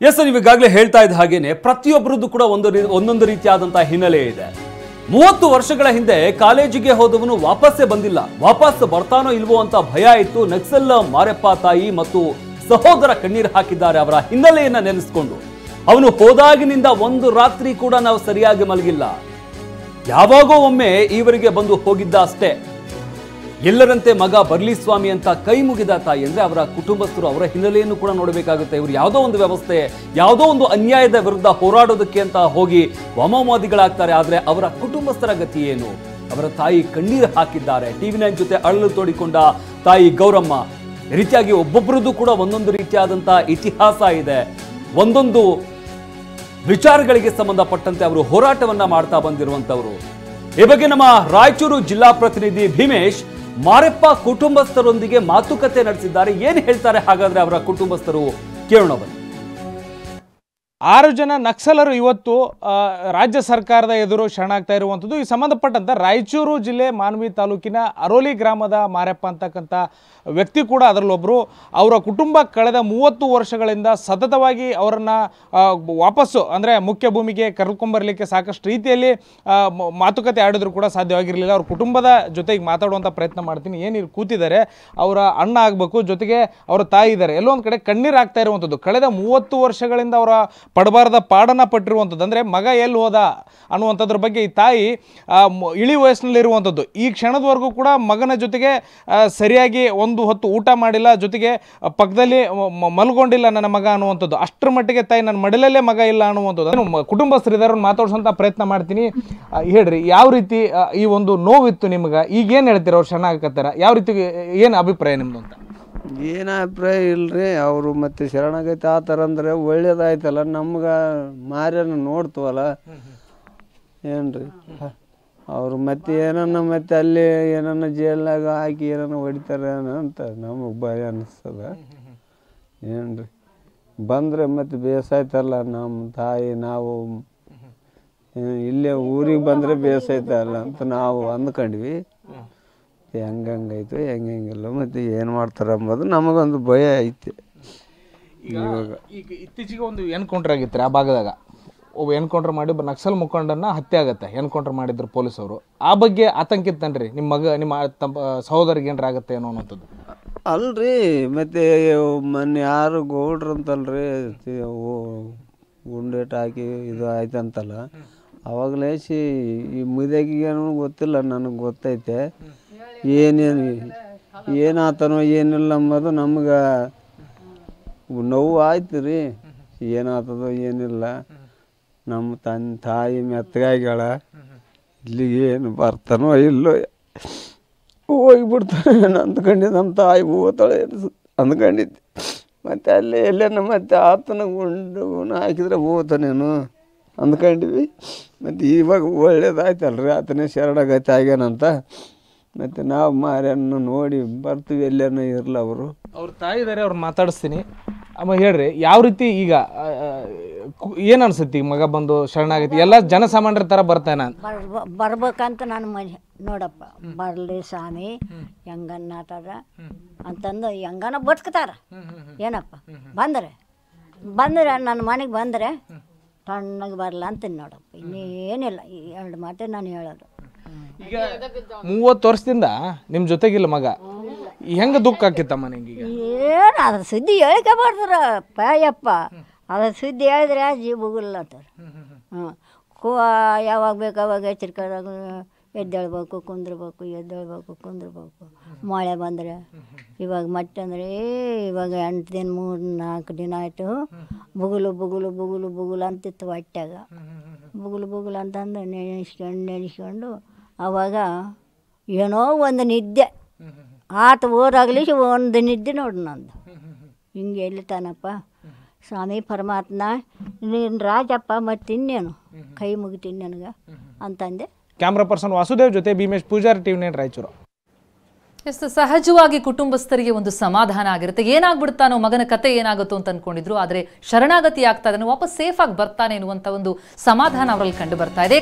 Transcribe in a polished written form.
S ನೀವು ಈಗಾಗಲೇ ಹೇಳ್ತಾ ಇದ್ದ ಹಾಗೇನೆ ಪ್ರತಿಯೊಬ್ಬರದ್ದು ಕೂಡ ಒಂದೊಂದು ರೀತಿಯಾದಂತಹ ಹಿನ್ನೆಲೆ ಇದೆ. 30 ವರ್ಷಗಳ ಹಿಂದೆ ಕಾಲೇಜಿಗೆ ಹೋದವನು ವಾಪಸ್ಸೇ ಬಂದಿಲ್ಲ. ವಾಪಸ್ ಬರ್ತಾನೋ ಇಲ್ವೋ ಅಂತ ಭಯ ಇತ್ತು. ನಕ್ಸಲ್ ಮಾರೆಪ್ಪ ತಾಯಿ ಮತ್ತು ಸಹೋದರ ಕಣ್ಣೀರು ಹಾಕಿದ್ದಾರೆ ಅವರ ಹಿನ್ನೆಲೆಯನ್ನ ನೆನೆಸ್ಕೊಂಡು. ಅವನು ಹೋದಾಗಿನಿಂದ ಒಂದು ರಾತ್ರಿ ಕೂಡ ನಾವು ಸರಿಯಾಗಿ ಮಲಗಿಲ್ಲ. ಯಾವಾಗೋ ಒಮ್ಮೆ ಈವರೆಗೆ ಬಂದು ಹೋಗಿದ್ದ ಅಷ್ಟೇ. ಎಲ್ಲರಂತೆ ಮಗ ಬರ್ಲಿ ಸ್ವಾಮಿ ಅಂತ ಕೈ ಮುಗಿದ ತಾಯಿ ಅಂದ್ರೆ ಅವರ ಕುಟುಂಬಸ್ಥರು ಅವರ ಹಿನ್ನೆಲೆಯನ್ನು ಕೂಡ ನೋಡಬೇಕಾಗುತ್ತೆ. ಇವರು ಯಾವುದೋ ಒಂದು ವ್ಯವಸ್ಥೆ, ಯಾವುದೋ ಒಂದು ಅನ್ಯಾಯದ ವಿರುದ್ಧ ಹೋರಾಡೋದಕ್ಕೆ ಅಂತ ಹೋಗಿ ವಾಮವಾದಿಗಳಾಗ್ತಾರೆ. ಆದ್ರೆ ಅವರ ಕುಟುಂಬಸ್ಥರ ಗತಿ ಏನು? ಅವರ ತಾಯಿ ಕಣ್ಣೀರು ಹಾಕಿದ್ದಾರೆ. TV9 ಜೊತೆ ಅಳಲು ತೋಡಿಕೊಂಡ ತಾಯಿ ಗೌರಮ್ಮ. ಈ ರೀತಿಯಾಗಿ ಒಬ್ಬೊಬ್ಬರದ್ದು ಕೂಡ ಒಂದೊಂದು ರೀತಿಯಾದಂತಹ ಇತಿಹಾಸ ಇದೆ. ಒಂದೊಂದು ವಿಚಾರಗಳಿಗೆ ಸಂಬಂಧಪಟ್ಟಂತೆ ಅವರು ಹೋರಾಟವನ್ನ ಮಾಡ್ತಾ ಬಂದಿರುವಂತವರು. ಈ ಬಗ್ಗೆ ನಮ್ಮ ರಾಯಚೂರು ಜಿಲ್ಲಾ ಪ್ರತಿನಿಧಿ ಭೀಮೇಶ್ ಮಾರೆಪ್ಪ ಕುಟುಂಬಸ್ಥರೊಂದಿಗೆ ಮಾತುಕತೆ ನಡೆಸಿದ್ದಾರೆ. ಏನು ಹೇಳ್ತಾರೆ ಹಾಗಾದ್ರೆ ಅವರ ಕುಟುಂಬಸ್ಥರು ಕೇಳೋಣ ಬನ್ನಿ. 6 ಜನ ನಕ್ಸಲರು ಇವತ್ತು ರಾಜ್ಯ ಸರ್ಕಾರದ ಎದುರು ಶರಣಾಗ್ತಾ ಇರುವಂಥದ್ದು. ಈ ಸಂಬಂಧಪಟ್ಟಂತ ರಾಯಚೂರು ಜಿಲ್ಲೆ ಮಾನ್ವಿ ತಾಲೂಕಿನ ಅರೋಲಿ ಗ್ರಾಮದ ಮಾರೆಪ್ಪ ಅಂತಕ್ಕಂಥ ವ್ಯಕ್ತಿ ಕೂಡ ಅದರಲ್ಲೊಬ್ಬರು. ಅವರ ಕುಟುಂಬ ಕಳೆದ 30 ವರ್ಷಗಳಿಂದ ಸತತವಾಗಿ ಅವರನ್ನು ವಾಪಸ್ಸು ಅಂದರೆ ಮುಖ್ಯ ಭೂಮಿಗೆ ಕರ್ಕೊಂಬರಲಿಕ್ಕೆ ಸಾಕಷ್ಟು ರೀತಿಯಲ್ಲಿ ಮಾತುಕತೆ ಆಡಿದ್ರು ಕೂಡ ಸಾಧ್ಯವಾಗಿರಲಿಲ್ಲ. ಅವ್ರ ಕುಟುಂಬದ ಜೊತೆಗೆ ಮಾತಾಡುವಂಥ ಪ್ರಯತ್ನ ಮಾಡ್ತೀನಿ. ಏನು ಕೂತಿದ್ದಾರೆ, ಅವರ ಅಣ್ಣ ಆಗಬೇಕು, ಜೊತೆಗೆ ಅವರ ತಾಯಿ ಇದ್ದಾರೆ. ಎಲ್ಲೋ ಒಂದು ಕಡೆ ಕಣ್ಣೀರು ಆಗ್ತಾ ಇರುವಂಥದ್ದು. ಕಳೆದ 30 ವರ್ಷಗಳಿಂದ ಅವರ ಪಡಬಾರದ ಪಾಡನ ಪಟ್ಟಿರುವಂಥದ್ದು. ಅಂದರೆ ಮಗ ಎಲ್ಲಿ ಹೋದ ಅನ್ನುವಂಥದ್ರ ಬಗ್ಗೆ ಈ ತಾಯಿ ಇಳಿ ವಯಸ್ಸಿನಲ್ಲಿರುವಂಥದ್ದು. ಈ ಕ್ಷಣದವರೆಗೂ ಕೂಡ ಮಗನ ಜೊತೆಗೆ ಸರಿಯಾಗಿ ಒಂದು ಹೊತ್ತು ಊಟ ಮಾಡಿಲ್ಲ, ಜೊತೆಗೆ ಪಕ್ಕದಲ್ಲಿ ಮಲ್ಕೊಂಡಿಲ್ಲ ನನ್ನ ಮಗ ಅನ್ನುವಂಥದ್ದು. ಅಷ್ಟರ ಮಟ್ಟಿಗೆ ತಾಯಿ ನನ್ನ ಮಡಲಲ್ಲೇ ಮಗ ಇಲ್ಲ ಅನ್ನುವಂಥದ್ದು. ಕುಟುಂಬಸ್ಥರಿದಾರ ಮಾತಾಡ್ಸೋಂಥ ಪ್ರಯತ್ನ ಮಾಡ್ತೀನಿ. ಹೇಳ್ರಿ, ಯಾವ ರೀತಿ ಈ ಒಂದು ನೋವಿತ್ತು ನಿಮ್ಗೆ? ಈಗೇನು ಹೇಳ್ತೀರ? ಅವ್ರು ಶರಣಾಗತ್ತಾರ, ಯಾವ ರೀತಿ, ಏನು ಅಭಿಪ್ರಾಯ ನಿಮ್ದು ಅಂತ? ಏನು ಅಭಿಪ್ರಾಯ ಇಲ್ರಿ. ಅವರು ಮತ್ತೆ ಶರಣಾಗತಿ ಆ ಥರ ಅಂದ್ರೆ ಒಳ್ಳೇದಾಯ್ತಲ್ಲ, ನಮ್ಗೆ ಮಾರ್ಯನ ನೋಡ್ತವಲ್ಲ ಏನ್ರಿ. ಅವರು ಮತ್ತೆ ಏನನ್ನ ಮತ್ತೆ ಅಲ್ಲಿ ಏನನ್ನ ಜೈಲ್ನಾಗ ಹಾಕಿ ಏನನ್ನ ಹೊಡಿತಾರೆ ಅಂತ ನಮಗೆ ಭಯ ಅನ್ನಿಸ್ತದ ಏನ್ರಿ. ಬಂದರೆ ಮತ್ತೆ ಬೇಸಾಯ್ತಲ್ಲ ನಮ್ಮ ತಾಯಿ, ನಾವು ಇಲ್ಲೇ ಊರಿಗೆ ಬಂದರೆ ಬೇಸಾಯ್ತಲ್ಲ ಅಂತ ನಾವು ಅಂದ್ಕೊಂಡ್ವಿ. ಹೆಂಗಂಗಾಯ್ತು ಹೆಂಗಿಲ್ಲ ಮತ್ತೆ ಏನು ಮಾಡ್ತಾರೆ ಅಂಬೋದು ನಮಗೊಂದು ಭಯ ಐತಿ. ಇವಾಗ ಈಗ ಇತ್ತೀಚೆಗೆ ಒಂದು ಎನ್ಕೌಂಟರ್ ಆಗಿತ್ತು ಆ ಭಾಗದಾಗ. ಒಬ್ಬ ಎನ್ಕೌಂಟರ್ ಮಾಡಿ ನಕ್ಸಲ್ ಮುಖಂಡನ ಹತ್ಯೆ ಆಗುತ್ತೆ, ಎನ್ಕೌಂಟರ್ ಮಾಡಿದ್ರು ಪೊಲೀಸವರು. ಆ ಬಗ್ಗೆ ಆತಂಕಿತ್ತನ್ರಿ ನಿಮ್ಮ ಮಗ, ನಿಮ್ಮ ಸಹೋದರಿಗೆ ಏನಾರ ಆಗುತ್ತೆ ಏನೋ ಅನ್ನೋಂಥದ್ದು? ಅಲ್ರಿ ಮತ್ತೆ ಮೊನ್ನೆ ಯಾರು ಗೌಡ್ರು ಅಂತಲ್ರಿ ಗುಂಡೇಟ್ ಹಾಕಿ ಇದು ಆಯ್ತಂತಲ್ಲ, ಅವಾಗಲೇಸಿ ಈ ಮುದೇಗಿಗೇನು ಗೊತ್ತಿಲ್ಲ, ನನಗೆ ಗೊತ್ತೈತೆ ಏನಾತನೋ ಏನಿಲ್ಲ ಅಂಬೋದು ನಮ್ಗೆ ನೋವು ಆಯ್ತು ರೀ. ಏನಾಗ್ತದೋ ಏನಿಲ್ಲ. ನಮ್ಮ ತಾಯಿ ಮೆತ್ತಗಾಗ್ಯಾಳ, ಇಲ್ಲಿಗೆ ಏನು ಬರ್ತಾನೋ ಇಲ್ಲೋ, ಹೋಗಿಬಿಡ್ತಾನೆ ಅಂದ್ಕೊಂಡಿದ್ದೆ. ನಮ್ಮ ತಾಯಿ ಹೋಗ್ತಾಳೆ ಅಂದ್ಕೊಂಡಿದ್ದೆ. ಮತ್ತು ಅಲ್ಲೇ ಎಲ್ಲೇನ ಮತ್ತೆ ಆತನ ಗುಂಡು ಹಾಕಿದ್ರೆ ಹೋಗ್ತಾನೇನು ಅಂದ್ಕೊಂಡಿವಿ. ಮತ್ತು ಇವಾಗ ಒಳ್ಳೇದಾಯ್ತಲ್ರಿ, ಆತನೇ ಶರಣಾಗತಿ ಆಗ್ಯಾನಂತ. ಮತ್ತು ನಾವು ಮಾರ್ಯನ್ನು ನೋಡಿ ಬರ್ತೀವಿ, ಎಲ್ಲೇನೋ ಇರಲ್ಲ. ಅವರು ಅವ್ರ ತಾಯಿ ಇದ್ದಾರೆ, ಅವ್ರು ಮಾತಾಡಿಸ್ತೀನಿ. ಆಮೇಲೆ ಹೇಳ್ರಿ, ಯಾವ ರೀತಿ ಈಗ ಏನು ಅನ್ಸುತ್ತೆ ಈಗ ಮಗ ಬಂದು ಶರಣಾಗತಿ? ಎಲ್ಲ ಜನಸಾಮಾನ್ಯರ ಥರ ಬರ್ತಾನೆ ಬರ್ಬೇಕಂತ ನನ್ನ ಮನೆ ನೋಡಪ್ಪ, ಬರಲಿ ಸ್ವಾಮಿ ಹೆಂಗನ್ನಾತದ ಅಂತಂದು ಹೆಂಗನ ಬದುಕ್ತಾರ. ಏನಪ್ಪ ಬಂದರೆ ನನ್ನ ಮನೆಗೆ ಬಂದರೆ ತಣ್ಣಗೆ ಬರಲ್ಲ ಅಂತೀನಿ ನೋಡಪ್ಪ. ಇನ್ನೇನಿಲ್ಲ, 2 ಮಾತೇ ನಾನು ಹೇಳೋದು. ಈಗ 30 ವರ್ಷದಿಂದ ನಿಮ್ಮ ಜೊತೆಗಿಲ್ಲ ಮಗ, ಹೆಂಗೆ ದುಃಖ ಆಕಿತ್ತಮ್ಮ ನಿಂಗೆ? ಏನು ಅದ್ರ ಸುದ್ದಿ ಹೇಳಿಕೆ ಬರ್ತಾರ ಪಾಯಪ್ಪ. ಅದ್ರ ಸುದ್ದಿ ಹೇಳಿದ್ರೆ ಜೀವ ಹೋಗಲ್ಲತ್ತಾರ. ಯಾವಾಗ ಬೇಕು ಅವಾಗ ಎಚ್ಚರಿಕೆದಾಗ ಎದ್ದೇಳ್ಬೇಕು, ಕುಂದ್ರಬೇಕು. ಮಳೆ ಬಂದರೆ ಇವಾಗ ಮತ್ತೆ ಅಂದರೆ ಇವಾಗ 8 ದಿನ 3-4 ದಿನ ಆಯಿತು. ಬುಗುಲು ಅಂತಿತ್ತು ಹೊಟ್ಯಾಗ. ಬುಗುಲು ಅಂತಂದು ನೆನೆಸ್ಕೊಂಡು ಅವಾಗ ಏನೋ ಒಂದು ನಿದ್ದೆ ಆತ ಓದಾಗಲಿ ಒಂದು ನಿದ್ದೆ ನೋಡಿ ನಂದು. ಹಿಂಗೆ ಎಲ್ಲಿತಾನಪ್ಪ ಸ್ವಾಮಿ ಪರಮಾತ್ಮ, ನೀನು ರಾಜಪ್ಪ, ಮತ್ತಿನ್ನೇನು ಕೈ ಮುಗಿತೀನಿ ನನಗೆ ಅಂತಂದೆ. ಕ್ಯಾಮ್ರಾ ಪರ್ಸನ್ ವಾಸುದೇವ್ ಜೊತೆ ಭೀಮೇಶ್ ಪೂಜಾರಿ, TV9 ರಾಯಚೂರು. ಎಷ್ಟು ಸಹಜವಾಗಿ ಕುಟುಂಬಸ್ಥರಿಗೆ ಒಂದು ಸಮಾಧಾನ ಆಗಿರುತ್ತೆ. ಏನಾಗ್ಬಿಡ್ತಾನೋ ಮಗನ ಕತೆ ಏನಾಗುತ್ತೋ ಅಂತ ಅನ್ಕೊಂಡಿದ್ರು, ಆದರೆ ಶರಣಾಗತಿ ಆಗ್ತಾ ಇದ್ದಾನೆ, ವಾಪಸ್ ಸೇಫ್ ಆಗಿ ಬರ್ತಾನೆ ಎನ್ನುವಂಥ ಒಂದು ಸಮಾಧಾನ ಅವರಲ್ಲಿ ಕಂಡು ಬರ್ತಾ ಇದೆ.